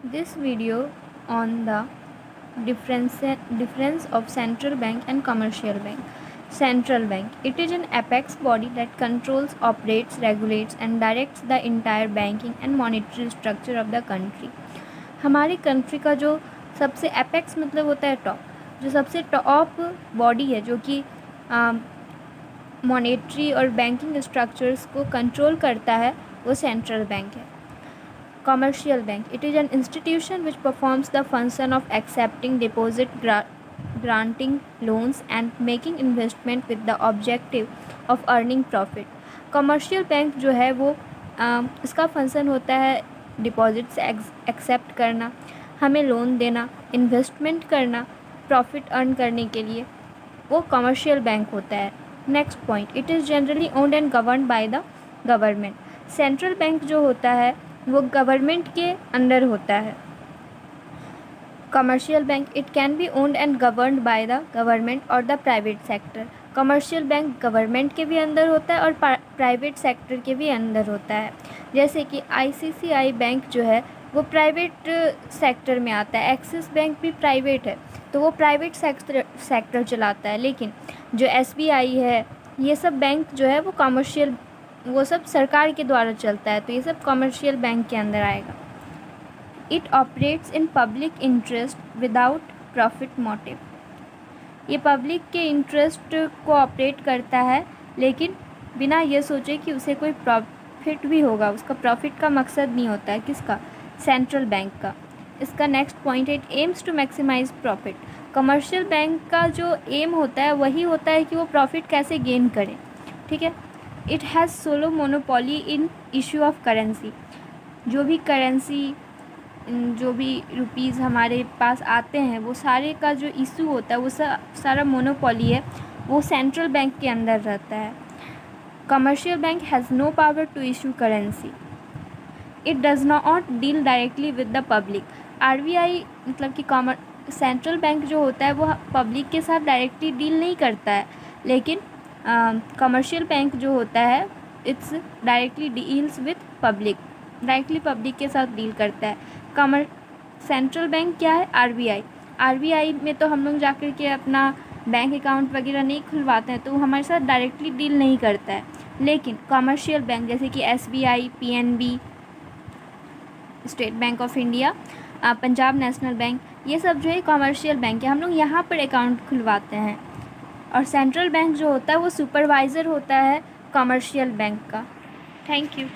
This video on the difference of central bank and commercial bank. Central bank. It is an apex body that controls, operates, regulates and directs the entire banking and monetary structure of the country. हमारी country का जो सबसे apex मतलब होता है top, जो सबसे top body है जो कि मॉनेटरी और बैंकिंग स्ट्रक्चर्स को कंट्रोल करता है, वो सेंट्रल बैंक है. Commercial bank. It is an institution which performs the function of accepting deposit, granting loans and making investment with the objective of earning profit. Commercial bank जो है वो इसका function होता है डिपॉजिट से एक्सेप्ट करना, हमें लोन देना, इन्वेस्टमेंट करना, प्रॉफिट अर्न करने के लिए, वो कमर्शियल बैंक होता है. Next point, it is generally owned and govern by the government. Central bank जो होता है वो गवर्नमेंट के अंडर होता है. Commercial bank, it can be owned and governed by the government और the private sector. Commercial bank government के भी अंदर होता है और प्राइवेट सेक्टर के भी अंदर होता है. जैसे कि ICICI बैंक जो है वो प्राइवेट सेक्टर में आता है. एक्सिस बैंक भी प्राइवेट है तो वो प्राइवेट सेक्टर चलाता है. लेकिन जो SBI है, ये सब बैंक जो है वो कमर्शियल, वो सब सरकार के द्वारा चलता है, तो ये सब कमर्शियल बैंक के अंदर आएगा. It operates in public interest without profit motive. ये पब्लिक के इंटरेस्ट को ऑपरेट करता है लेकिन बिना ये सोचे कि उसे कोई प्रॉफिट भी होगा. उसका प्रॉफिट का मकसद नहीं होता है. किसका? सेंट्रल बैंक का. इसका नेक्स्ट पॉइंट है, it aims to maximize profit. Commercial bank का जो एम होता है वही होता है कि वो प्रॉफिट कैसे गेन करें. ठीक है. It has solo monopoly in issue of currency. जो भी करेंसी, जो भी रुपीज़ हमारे पास आते हैं वो सारे का जो इशू होता है वो सारा मोनोपोली है, वो सेंट्रल बैंक के अंदर रहता है. Commercial bank has no power to issue currency. It does not deal directly with the public. RBI मतलब कि सेंट्रल बैंक जो होता है वो पब्लिक के साथ डायरेक्टली डील नहीं करता है, लेकिन कमर्शियल बैंक जो होता है it's directly deals with public, directly public के साथ डील करता है. सेंट्रल बैंक क्या है? RBI में तो हम लोग जाकर के अपना बैंक अकाउंट वगैरह नहीं खुलवाते हैं, तो वो हमारे साथ डायरेक्टली डील नहीं करता है. लेकिन कमर्शियल बैंक जैसे कि SBI, PNB, state bank of India, Punjab national bank, ये सब जो है कमर्शियल बैंक है. हम लोग यहाँ पर अकाउंट खुलवाते हैं. और सेंट्रल बैंक जो होता है वो सुपरवाइज़र होता है कमर्शियल बैंक का. Thank you.